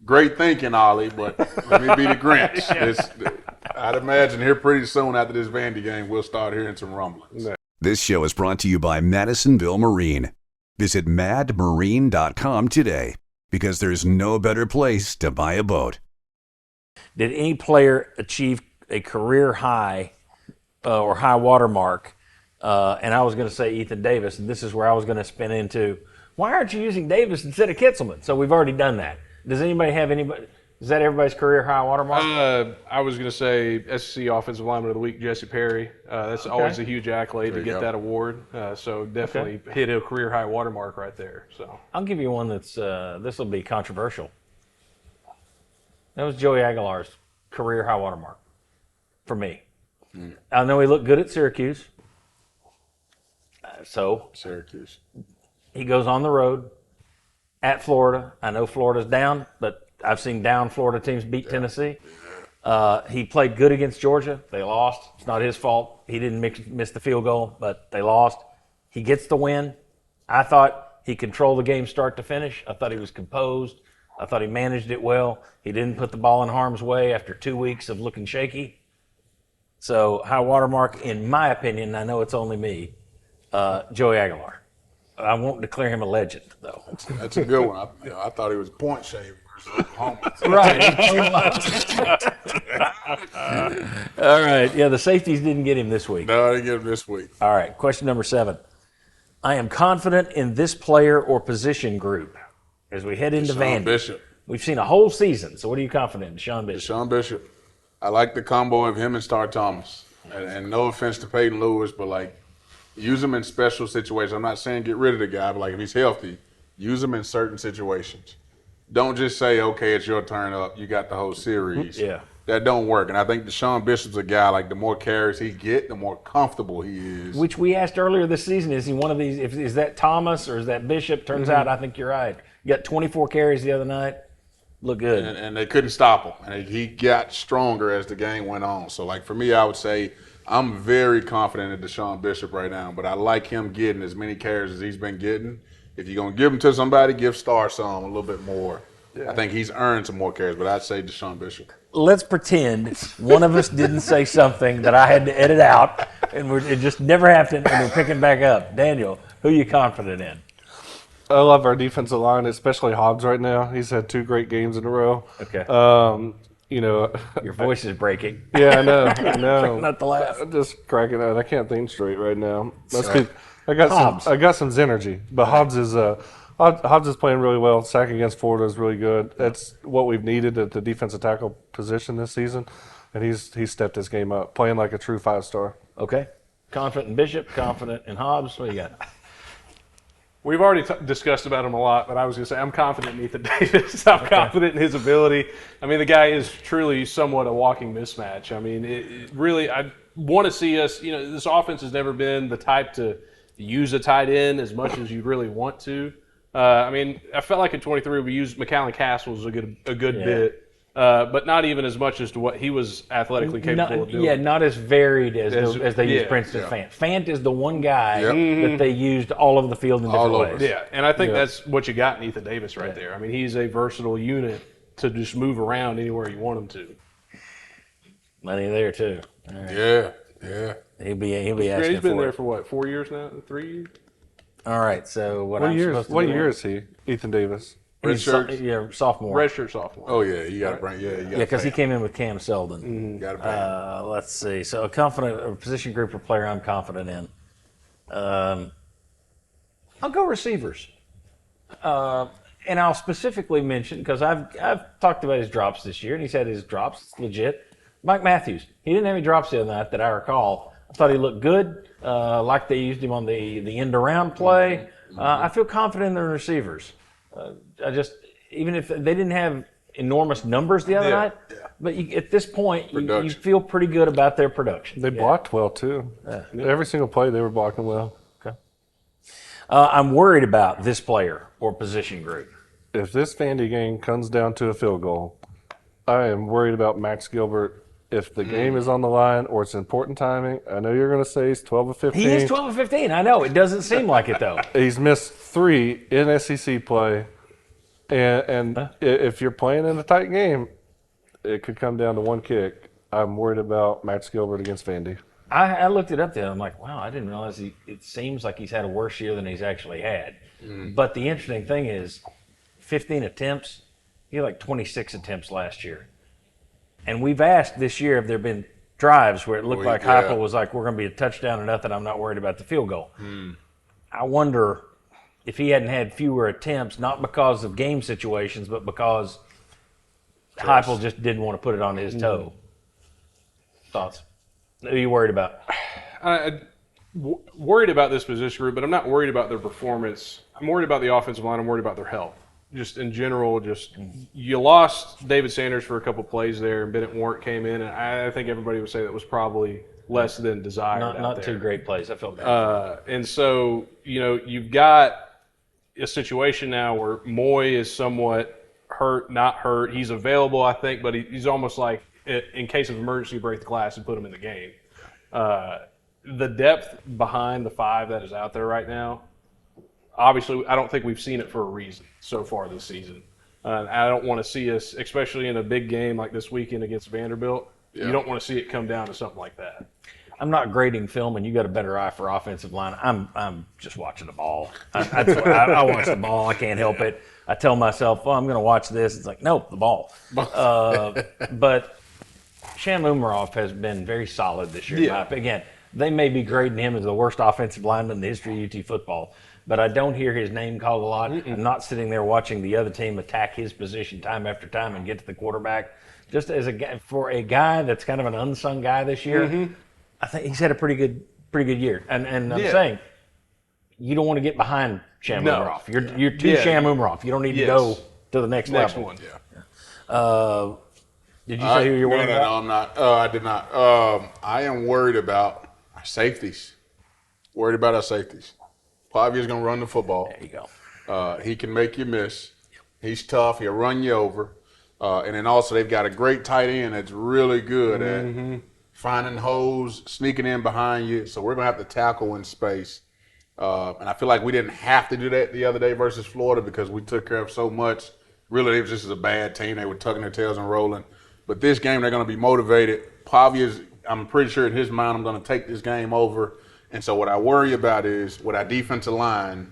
great thinking, Ollie, but let me be the Grinch. I'd imagine here pretty soon after this Vandy game, we'll start hearing some rumblings. This show is brought to you by Madisonville Marine. Visit madmarine.com today because there's no better place to buy a boat. Did any player achieve a career high or high water mark? And I was going to say Ethan Davis, and this is where I was going to spin into, why aren't you using Davis instead of Kitzelman? So we've already done that. Does anybody have anybody? Is that everybody's career high water mark? I was going to say SEC Offensive Lineman of the Week, Jesse Perry. That's always a huge accolade to get that award. So definitely hit a career high watermark right there. So I'll give you one that's this will be controversial. That was Joey Aguilar's career high water mark for me. I know he looked good at Syracuse. So Syracuse. he goes on the road at Florida. I know Florida's down, but I've seen down Florida teams beat Tennessee. He played good against Georgia. They lost. It's not his fault. He didn't miss the field goal, but they lost. He gets the win. I thought he controlled the game start to finish. I thought he was composed. I thought he managed it well. He didn't put the ball in harm's way after 2 weeks of looking shaky. So high watermark, in my opinion, and I know it's only me, Joey Aguilar. I won't declare him a legend, though. That's a good one. I thought he was a point shaver versus Oklahoma. All right. Yeah, the safeties didn't get him this week. No, I didn't get him this week. All right. Question number 7. I am confident in this player or position group as we head into Deshaun Vandy. Bishop. We've seen a whole season. So what are you confident in, Deshaun Bishop? Deshaun Bishop. I like the combo of him and Star Thomas. And no offense to Peyton Lewis, but use him in special situations. I'm not saying get rid of the guy, but if he's healthy, use him in certain situations. Don't just say, okay, it's your turn up. You got the whole series. Yeah. That don't work. And I think Deshaun Bishop's a guy, the more carries he get, the more comfortable he is. Which we asked earlier this season, is he one of these, is that Thomas or is that Bishop? Turns out I think you're right. You got 24 carries the other night. Look good. And they couldn't stop him. And he got stronger as the game went on. So, for me, I would say I'm very confident in Deshaun Bishop right now, but I like him getting as many carries as he's been getting. If you're going to give them to somebody, give Star some a little bit more. Yeah. I think he's earned some more carries, but I'd say Deshaun Bishop. Let's pretend one of us didn't say something that I had to edit out, and it just never happened, and we're picking back up. Daniel, who are you confident in? I love our defensive line, especially Hobbs right now. He's had 2 great games in a row. Okay. Your voice is breaking. Yeah, I know. I know. Not to laugh. I'm just cracking out. I can't think straight right now. I got some Zenergy, but Hobbs is playing really well. Sack against Florida is really good. That's what we've needed at the defensive tackle position this season. And he's stepped his game up, playing like a true 5-star. Okay. Confident in Bishop, confident in Hobbs. What do you got? We've already discussed about him a lot, but I was going to say I'm confident in Ethan Davis. I'm confident in his ability. I mean, the guy is truly somewhat a walking mismatch. I mean, it really, I want to see us, this offense has never been the type to use a tight end as much as you really want to. I mean, I felt like in 23 we used McAllen Castles a good bit. But not even as much as to what he was athletically capable of doing. Yeah, not as varied as they used Princeton Fant. Fant is the one guy that they used all over the field in different ways. Yeah, and I think that's what you got in Ethan Davis right there. I mean, he's a versatile unit to just move around anywhere you want him to. Money there, too. Right. Yeah. He'll be asking He's been for there it. for what, 4 years now? 3 years? All right, so what year is he, Ethan Davis? Sophomore. Redshirt sophomore. Oh, yeah, you got to bring, because he came in with Cam Selden. You got to bring let's see. So a position group or player I'm confident in. I'll go receivers. And I'll specifically mention, because I've talked about his drops this year, and he's had his drops. It's legit. Mike Matthews. He didn't have any drops the other night that I recall. I thought he looked good, like they used him on the end-around play. I feel confident in the receivers. Even if they didn't have enormous numbers the other night, but at this point, you feel pretty good about their production. They blocked well, too. Every single play, they were blocking well. Okay. I'm worried about this player or position group. If this Vandy game comes down to a field goal, I am worried about Max Gilbert. If the game is on the line or it's important timing, I know you're going to say he's 12 of 15. He is 12 of 15. I know. It doesn't seem like it, though. He's missed 3 in SEC play. And if you're playing in a tight game, it could come down to one kick. I'm worried about Max Gilbert against Vandy. I looked it up there. I'm like, wow, I didn't realize it seems like he's had a worse year than he's actually had. But the interesting thing is 15 attempts. He had like 26 attempts last year. And we've asked this year if there have been drives where it looked like Heupel was like, we're going to be a touchdown or nothing. I'm not worried about the field goal. I wonder if he hadn't had fewer attempts, not because of game situations, but because Heupel just didn't want to put it on his toe. Thoughts? Who are you worried about? Worried about this position group, but I'm not worried about their performance. I'm worried about the offensive line. I'm worried about their health. Just in general, you lost David Sanders for a couple plays there, and Bennett Warren came in, and I think everybody would say that was probably less than desired. Not two great plays. I felt bad. And so, you've got a situation now where Moy is somewhat hurt, not hurt. He's available, I think, but he's almost like, in case of emergency, break the glass and put him in the game. The depth behind the 5 that is out there right now, obviously, I don't think we've seen it for a reason so far this season. I don't want to see us, especially in a big game like this weekend against Vanderbilt, you don't want to see it come down to something like that. I'm not grading film, and you got a better eye for offensive line. I'm just watching the ball. I watch the ball. I can't help it. I tell myself, I'm going to watch this. It's like, nope, the ball. But Sham Umarov has been very solid this year. Again, they may be grading him as the worst offensive lineman in the history of UT football, but I don't hear his name called a lot. I'm not sitting there watching the other team attack his position time after time and get to the quarterback. Just as for a guy that's kind of an unsung guy this year, I think he's had a pretty good year. And I'm saying, you don't want to get behind Sham Umarov. You're too Sham Umarov. You don't need to go to the next level. One. Did you say who you're worried about? No, I'm not. I did not. I am worried about our safeties. Worried about our safeties. Pavia's going to run the football. There you go. He can make you miss. He's tough. He'll run you over. And then also they've got a great tight end that's really good at finding holes, sneaking in behind you. So we're going to have to tackle in space. And I feel like we didn't have to do that the other day versus Florida because we took care of so much. Really, it was just a bad team. They were tucking their tails and rolling. But this game, they're going to be motivated. Pavia's, I'm pretty sure in his mind, I'm going to take this game over. And so what I worry about is with our defensive line,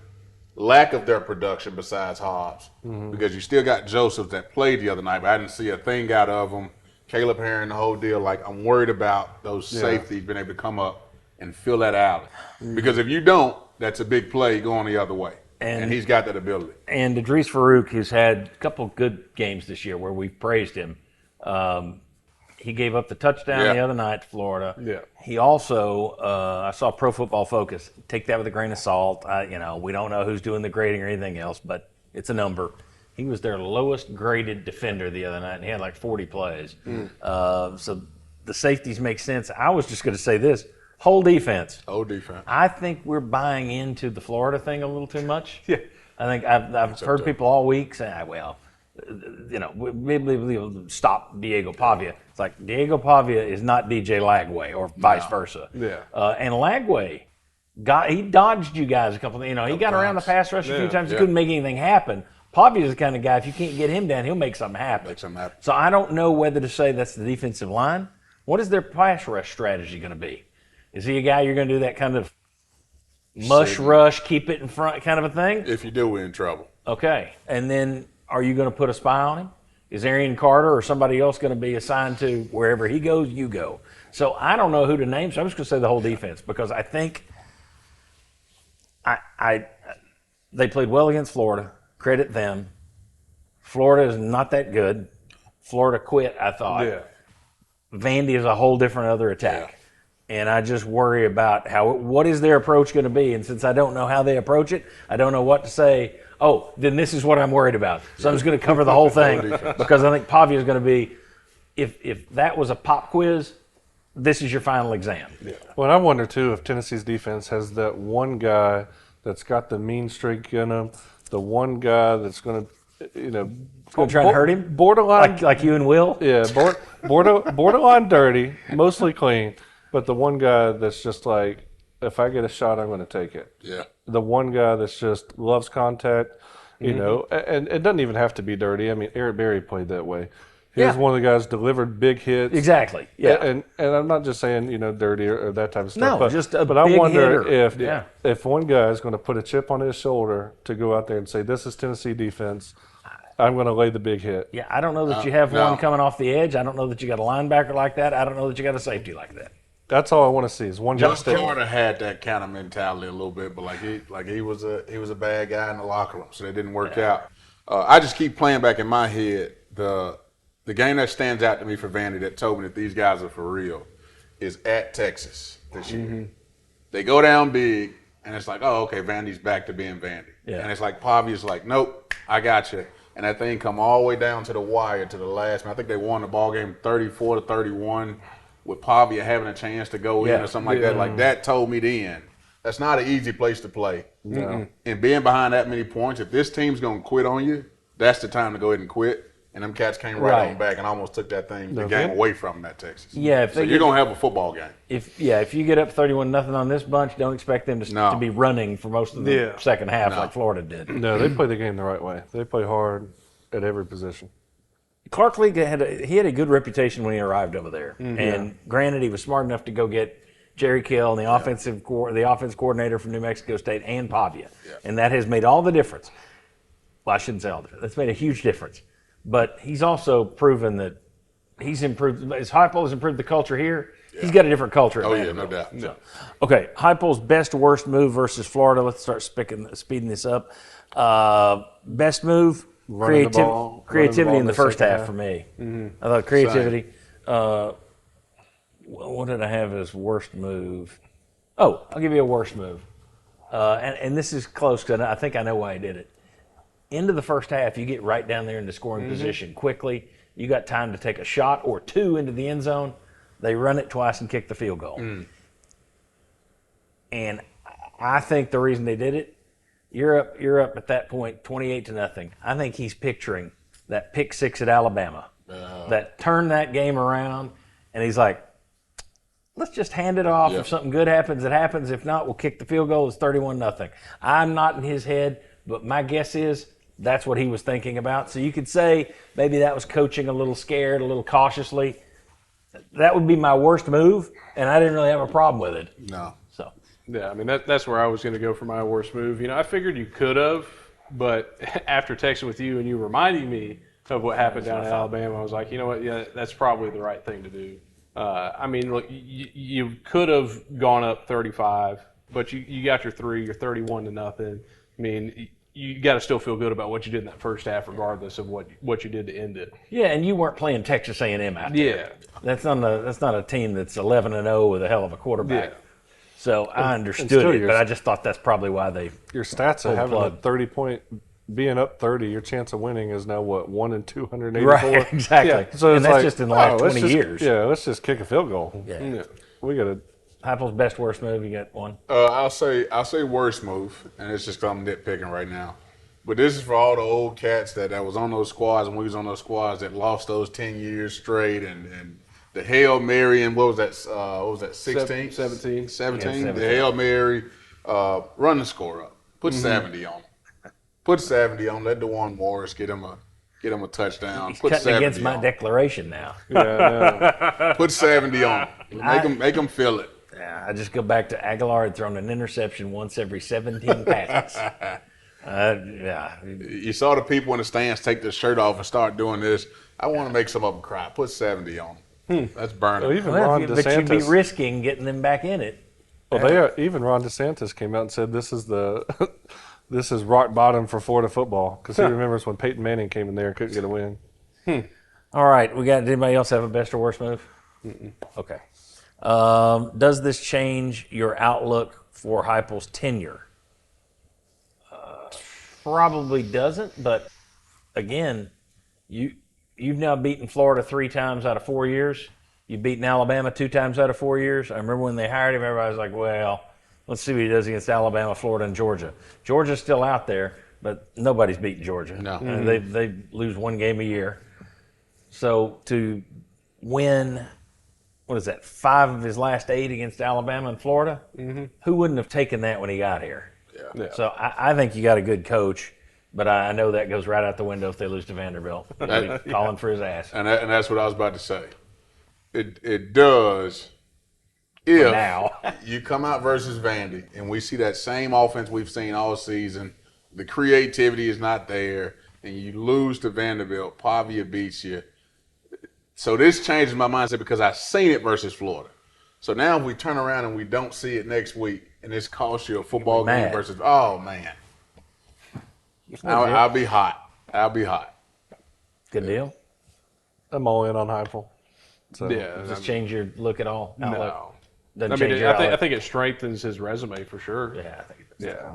lack of their production besides Hobbs. Because you still got Joseph that played the other night, but I didn't see a thing out of him. Caleb Herring, the whole deal. Like, I'm worried about those safeties being able to come up and fill that out. Because if you don't, that's a big play going the other way. And he's got that ability. And Idris Farouk, who's had a couple good games this year where we've praised him, He gave up the touchdown the other night to Florida. Yeah. He also, I saw Pro Football Focus. Take that with a grain of salt. We don't know who's doing the grading or anything else, but it's a number. He was their lowest graded defender the other night, and he had like 40 plays. So the safeties make sense. I was just going to say this. Whole defense. I think we're buying into the Florida thing a little too much. Yeah. I think I've heard people all week say, maybe we'll stop Diego Pavia. It's like Diego Pavia is not DJ Lagway or vice versa. Yeah. And Lagway, he dodged you guys a couple of, he got around the pass rush a few times. He couldn't make anything happen. Pavia's the kind of guy, if you can't get him down, he'll make something happen. So I don't know whether to say that's the defensive line. What is their pass rush strategy going to be? Is he a guy you're going to do that kind of rush, keep it in front kind of a thing? If you do, we're in trouble. Okay. And then are you going to put a spy on him? Is Arian Carter or somebody else going to be assigned to wherever he goes, you go? So I don't know who to name, so I'm just going to say the whole defense because I think they played well against Florida. Credit them. Florida is not that good. Florida quit, I thought. Yeah. Vandy is a whole different other attack. Yeah. And I just worry about what is their approach going to be. And since I don't know how they approach it, I don't know what to say. Oh, then this is what I'm worried about. So I'm just going to cover the whole thing because I think Pavia is going to be, if that was a pop quiz, this is your final exam. Yeah. Well, I wonder, too, if Tennessee's defense has that one guy that's got the mean streak in him, the one guy that's going to, going to try and hurt him? Borderline. Like you and Will? Yeah, borderline dirty, mostly clean. But the one guy that's just like, if I get a shot, I'm going to take it. Yeah. The one guy that's just loves contact, and it doesn't even have to be dirty. I mean, Eric Berry played that way. He was one of the guys delivered big hits. Exactly. Yeah. And I'm not just saying, dirty or that type of No, stuff. but I wonder hitter. if one guy is going to put a chip on his shoulder to go out there and say, this is Tennessee defense, I'm going to lay the big hit. Yeah, I don't know that you have one coming off the edge. I don't know that you got a linebacker like that. I don't know that you got a safety like that. That's all I want to see is one guy. Florida had that kind of mentality a little bit, but he was a bad guy in the locker room, so that didn't work out. I just keep playing back in my head the game that stands out to me for Vandy that told me that these guys are for real is at Texas this year. They go down big, and it's like, oh, okay, Vandy's back to being Vandy, and it's like Pavia's like, nope, I got you. And that thing come all the way down to the wire to the last. I think they won the ball game 34-31. With Pavia having a chance to go in or something like that. Like that told me then that's not an easy place to play. No. And being behind that many points, if this team's going to quit on you, that's the time to go ahead and quit. And them cats came right on back and almost took that the game away from that Texas. Yeah, so you're going to have a football game. If you get up 31-0 on this bunch, don't expect them to be running for most of the second half like Florida did. No, they play the game the right way. They play hard at every position. Clark Lee had a good reputation when he arrived over there, and granted, he was smart enough to go get Jerry Kill and the offense coordinator from New Mexico State and Pavia, and that has made all the difference. Well, I shouldn't say all the difference. That's made a huge difference, but he's also proven that he's improved. As Heupel has improved the culture here, he's got a different culture. At Vanderbilt. No doubt. So, okay, Heupel's best worst move versus Florida. Let's start speeding this up. Best move. Creativity in the first half for me. I thought creativity. What did I have as worst move? Oh, I'll give you a worst move. And this is close because I think I know why I did it. Into the first half, you get right down there into scoring position quickly. You got time to take a shot or two into the end zone. They run it twice and kick the field goal. And I think the reason they did it, you're up at that point, 28-0. I think he's picturing that pick six at Alabama, that turned that game around, and he's like, let's just hand it off. If something good happens, it happens. If not, we'll kick the field goal. It's 31-0. I'm not in his head, but my guess is that's what he was thinking about. So you could say maybe that was coaching a little scared, a little cautiously. That would be my worst move, and I didn't really have a problem with it. No. So. Yeah, I mean, that's where I was going to go for my worst move. I figured you could have, but after texting with you and you reminding me of what happened down in Alabama, I was like, you know what, that's probably the right thing to do. I mean, look, you could have gone up 35, but you got your 3, you're 31-0. I mean, you got to still feel good about what you did in that first half, regardless of what you did to end it. Yeah, and you weren't playing Texas A&M out there. Yeah. That's not a team that's 11-0 with a hell of a quarterback. Yeah. So I understood still it, but I just thought that's probably why they. Your stats of having plug. a 30-point, being up 30, your chance of winning is now what, 1 in 284? Right, exactly. Yeah. So and it's that's like, just in the last let's 20 just- years. Yeah, let's just kick a field goal. Yeah. We got to. Heupel's best worst move. You got one. I'll say worst move, and it's just 'cause I'm nitpicking right now. But this is for all the old cats that was on those squads and we was on those squads that lost those 10 years straight and the Hail Mary and what was that 16? 17. 17. Yeah, The Hail Mary, run the score up. Put 70 on him. Put 70 on. Let DeJuan Morris get him a touchdown. He's Put cutting 70 against my on. declaration now. Yeah, Put 70 on him. Make him feel it. Yeah, I just go back to Aguilar had thrown an interception once every 17 passes. Yeah. You saw the people in the stands take their shirt off and start doing this. I want to make some of them cry. Put 70 on them. That's burning. Well, even Well, Ron but you'd be DeSantis. risking getting them back in it. Well, even Ron DeSantis came out and said this is this is rock bottom for Florida football because he remembers when Peyton Manning came in there and couldn't get a win. All right, did anybody else have a best or worst move? Okay. Does this change your outlook for Heupel's tenure? Probably doesn't, but again, you've now beaten Florida 3 times out of 4 years. You've beaten Alabama 2 times out of 4 years. I remember when they hired him, everybody was like, well, let's see what he does against Alabama, Florida, and Georgia. Georgia's still out there, but nobody's beaten Georgia. No. And they lose 1 game a year. So to win, 5 of his last 8 against Alabama and Florida, who wouldn't have taken that when he got here? Yeah. So I think you got a good coach, but I know that goes right out the window if they lose to Vanderbilt. They'll be calling for his ass. And that's what I was about to say. It does if now. you come out versus Vandy and we see that same offense we've seen all season, the creativity is not there, and you lose to Vanderbilt, Pavia beats you. So this changes my mindset because I've seen it versus Florida. So now if we turn around and we don't see it next week and this costs you a football game versus, oh, man. I'll be hot. I'll be hot. Good deal. I'm all in on Heupel. So, Yeah. Does this change your look at all? Outlook? No. Doesn't I mean, change your I outlook? think it strengthens his resume for sure. Yeah, I think it does. Yeah.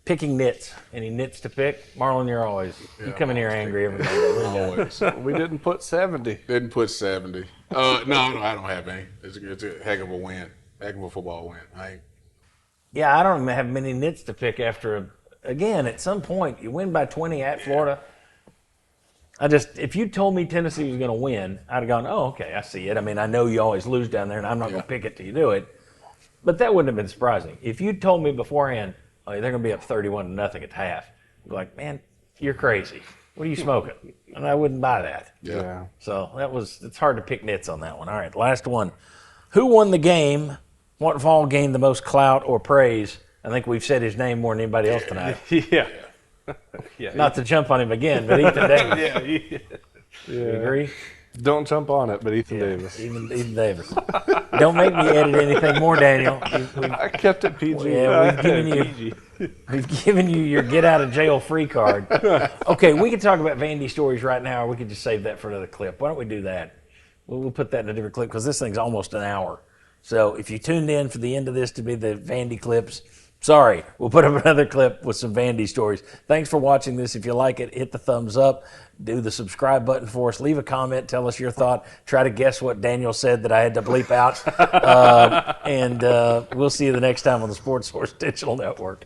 Picking nits. Any nits to pick? Marlon, you come in here angry every day. Always. we didn't put 70. Didn't put 70. No, I don't have any. It's a heck of a win. Heck of a football win. Yeah, I don't have many nits to pick after again, at some point, you win by 20 at Florida. If you told me Tennessee was going to win, I'd have gone, oh, okay, I see it. I mean, I know you always lose down there, and I'm not going to pick it till you do it. But that wouldn't have been surprising. If you told me beforehand, oh, they're going to be up 31-0 at the half, I'd be like, man, you're crazy. What are you smoking? And I wouldn't buy that. Yeah. So it's hard to pick nits on that one. All right, last one. Who won the game? What Vol gained the most clout or praise? I think we've said his name more than anybody else tonight. Yeah. Yeah. Not to jump on him again, but Ethan Davis. You agree? Don't jump on it, but Ethan Davis. Ethan Davis. Don't make me edit anything more, Daniel. I kept it PG. Yeah, we've given you your get out of jail free card. Okay, we can talk about Vandy stories right now, or we could just save that for another clip. Why don't we do that? We'll put that in a different clip because this thing's almost an hour. So if you tuned in for the end of this to be the Vandy clips, sorry, we'll put up another clip with some Vandy stories. Thanks for watching this. If you like it, hit the thumbs up. Do the subscribe button for us. Leave a comment. Tell us your thought. Try to guess what Daniel said that I had to bleep out. And we'll see you the next time on the Sports Source Digital Network.